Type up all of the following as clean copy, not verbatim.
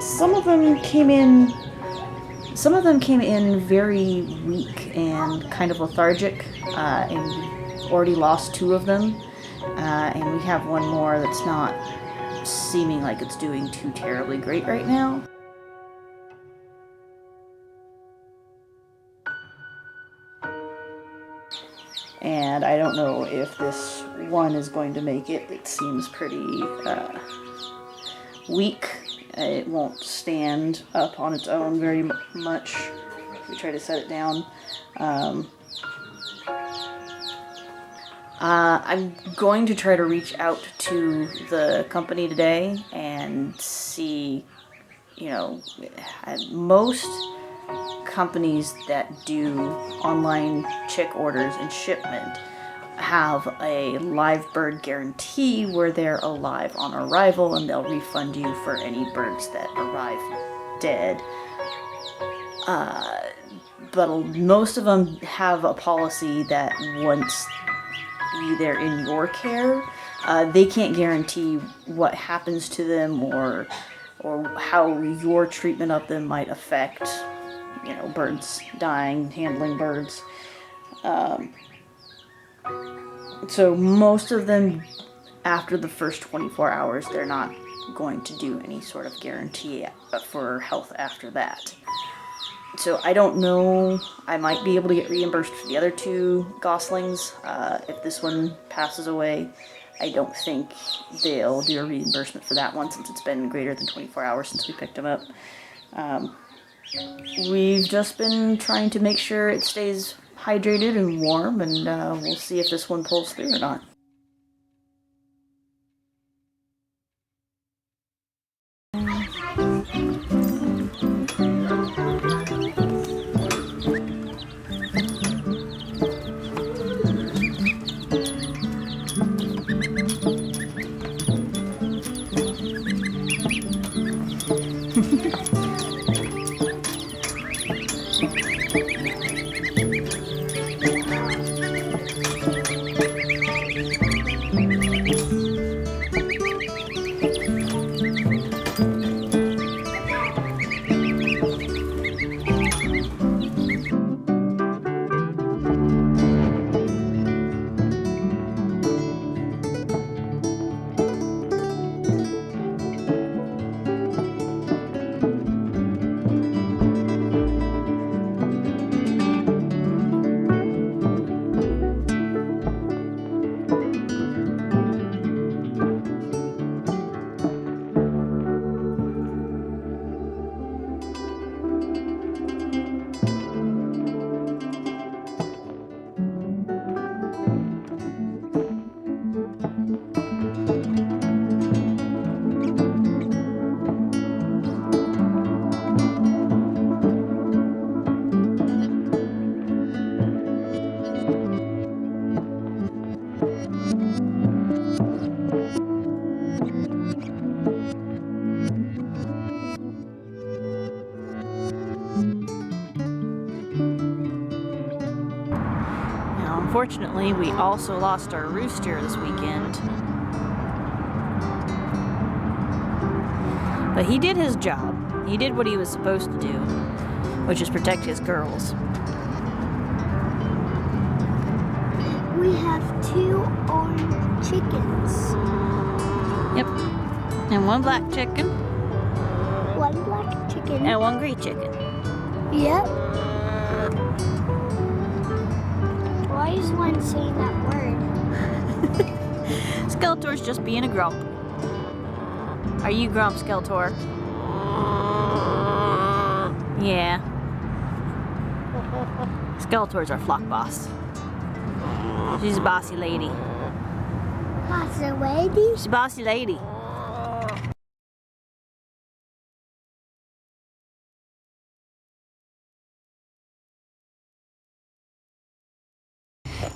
Some of them came in. Some of them came in very weak and kind of lethargic, and we already lost 2 of them. And we have one more that's not seeming like it's doing too terribly great right now. And I don't know if this one is going to make it. It seems pretty weak. It won't stand up on its own very much if we try to set it down. I'm going to try to reach out to the company today and see, most companies that do online chick orders and shipment have a live bird guarantee where they're alive on arrival and they'll refund you for any birds that arrive dead. But most of them have a policy that once they're in your care, they can't guarantee what happens to them or how your treatment of them might affect, birds dying, handling birds. So most of them, after the first 24 hours, they're not going to do any sort of guarantee for health after that. So I don't know. I might be able to get reimbursed for the other 2 goslings. If this one passes away, I don't think they'll do a reimbursement for that one since it's been greater than 24 hours since we picked him up. We've just been trying to make sure it stays hydrated and warm, and we'll see if this one pulls through or not. Unfortunately, we also lost our rooster this weekend. But he did his job. He did what he was supposed to do, which is protect his girls. We have 2 orange chickens. Yep. And 1 black chicken. 1 black chicken. And 1 gray chicken. Yep. Why is one saying that word? Skeletor's just being a grump. Are you grump, Skeletor? Yeah. Skeletor's our flock boss. She's a bossy lady. Bossy lady? She's a bossy lady.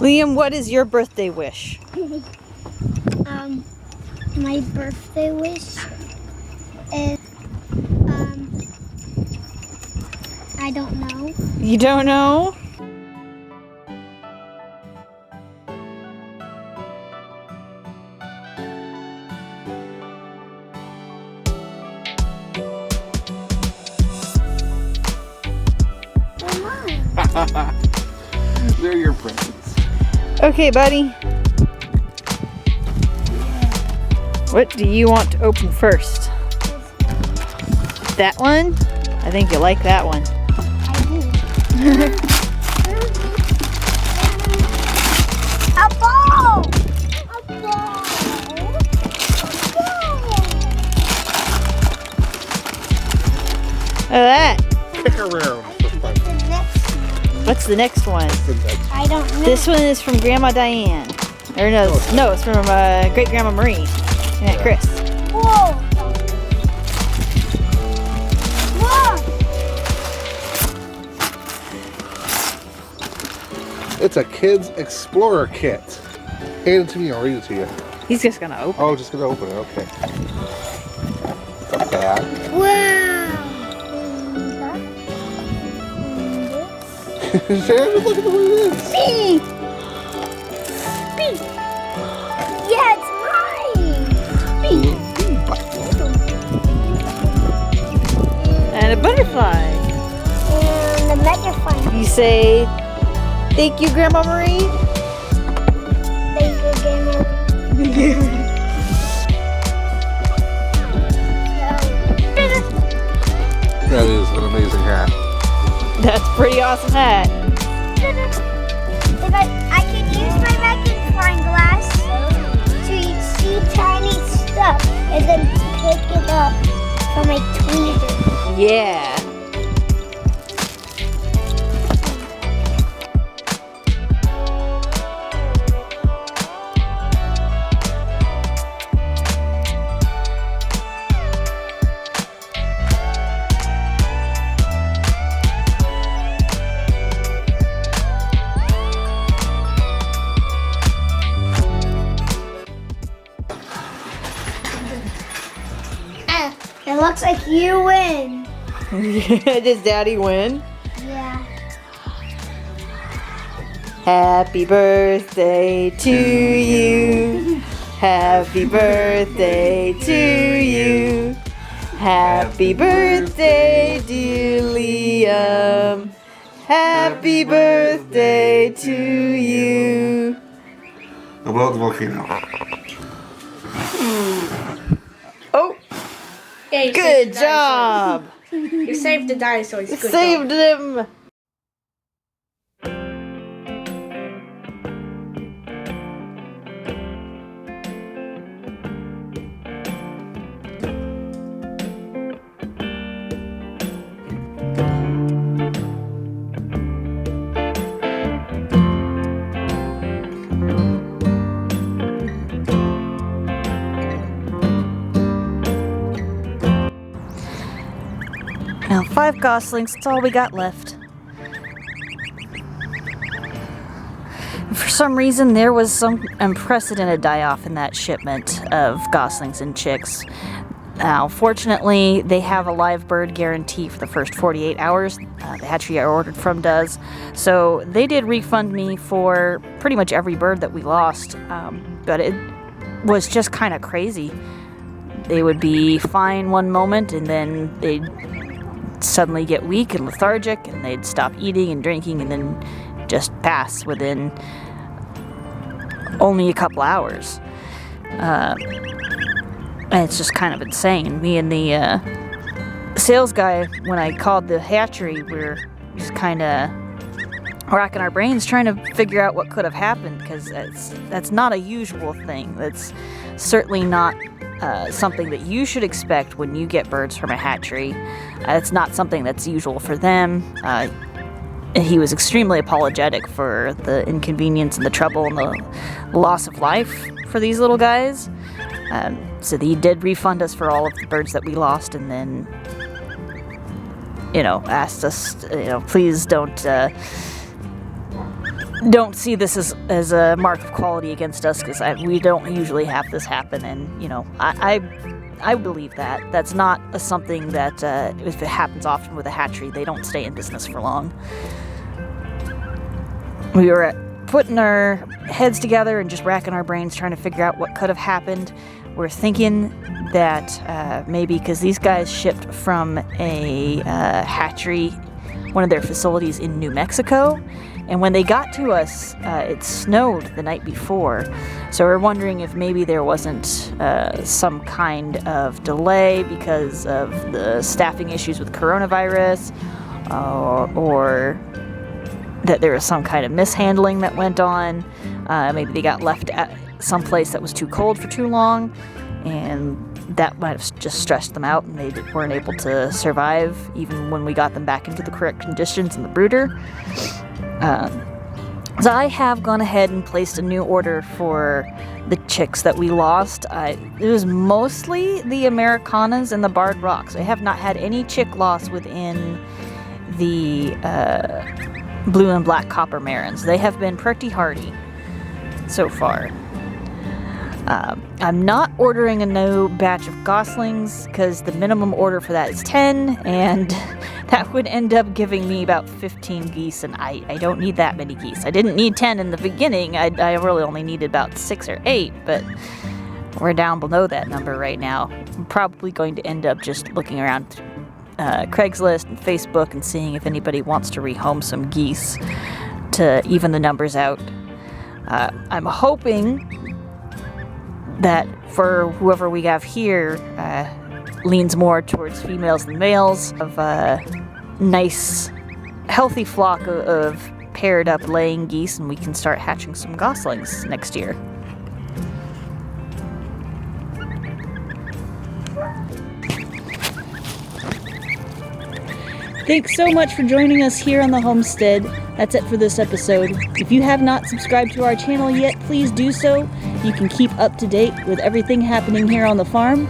Liam, what is your birthday wish? My birthday wish is, I don't know. You don't know? Okay, buddy. What do you want to open first? That one? I think you like that one. I do. A ball! A ball! Look at that. Pick around. What's the next one? I don't know. This one is from Grandma Diane. Or no, it's from Great Grandma Marie and Aunt Chris. Whoa! Whoa! It's a Kids Explorer Kit. Hand it to me, I'll read it to you. He's just gonna open. Oh, just gonna open it, okay. It's a bag. Wow! Shannon, look at the way it is. B! B! Yeah, it's mine! B! And a butterfly. And the magnifying. You say, thank you, Grandma Marie. Thank you, Grandma. That is an amazing hat. That's a pretty awesome hat. If I can use my magnifying glass to see tiny stuff and then pick it up from my tweezers. Yeah. It looks like you win. Does Daddy win? Yeah. Happy birthday to you. Happy birthday to you. Happy birthday, dear Liam. Happy birthday to you. Now blow out the volcano. Oh, Yeah, you good saved the job. dinosaurs. You saved the dinosaurs. Good Saved job. him. Now 5 goslings, that's all we got left. For some reason, there was some unprecedented die-off in that shipment of goslings and chicks. Now, fortunately, they have a live bird guarantee for the first 48 hours. The hatchery I ordered from does. So they did refund me for pretty much every bird that we lost. But it was just kind of crazy. They would be fine one moment, and then they'd suddenly get weak and lethargic, and they'd stop eating and drinking, and then just pass within only a couple hours. And it's just kind of insane. Me and the sales guy, when I called the hatchery, we were just kind of racking our brains trying to figure out what could have happened, because that's not a usual thing. That's certainly not something that you should expect when you get birds from a hatchery. It's not something that's usual for them. He was extremely apologetic for the inconvenience and the trouble and the loss of life for these little guys. So he did refund us for all of the birds that we lost, and then, asked us, please don't see this as a mark of quality against us, because we don't usually have this happen. And I believe that that's not something that if it happens often with a hatchery, they don't stay in business for long. We were putting our heads together and just racking our brains trying to figure out what could have happened. We're thinking that maybe because these guys shipped from a hatchery, one of their facilities in New Mexico, And when they got to us, it snowed the night before. So we're wondering if maybe there wasn't some kind of delay because of the staffing issues with coronavirus, or that there was some kind of mishandling that went on. Maybe they got left at someplace that was too cold for too long, and that might have just stressed them out, and they weren't able to survive even when we got them back into the correct conditions in the brooder. So I have gone ahead and placed a new order for the chicks that we lost. It was mostly the Americanas and the Barred Rocks. I have not had any chick loss within the blue and black copper marins. They have been pretty hardy so far. I'm not ordering a new batch of goslings because the minimum order for that is 10, and that would end up giving me about 15 geese, and I don't need that many geese. I didn't need 10 in the beginning. I really only needed about 6 or 8, but we're down below that number right now. I'm probably going to end up just looking around Craigslist and Facebook and seeing if anybody wants to rehome some geese to even the numbers out. I'm hoping that for whoever we have here leans more towards females than males, of a nice healthy flock of paired up laying geese, and we can start hatching some goslings next year. Thanks so much for joining us here on the homestead. That's it for this episode. If you have not subscribed to our channel yet, please do so. You can keep up to date with everything happening here on the farm.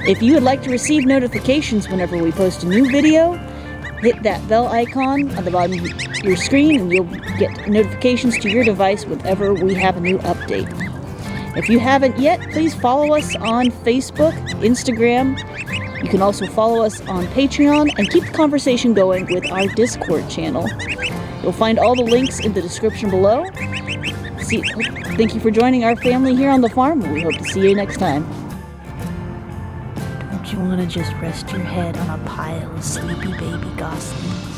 If you would like to receive notifications whenever we post a new video, hit that bell icon on the bottom of your screen and you'll get notifications to your device whenever we have a new update. If you haven't yet, please follow us on Facebook, Instagram. You can also follow us on Patreon and keep the conversation going with our Discord channel. You'll find all the links in the description below. Thank you for joining our family here on the farm, and we hope to see you next time. Don't you want to just rest your head on a pile of sleepy baby goslings?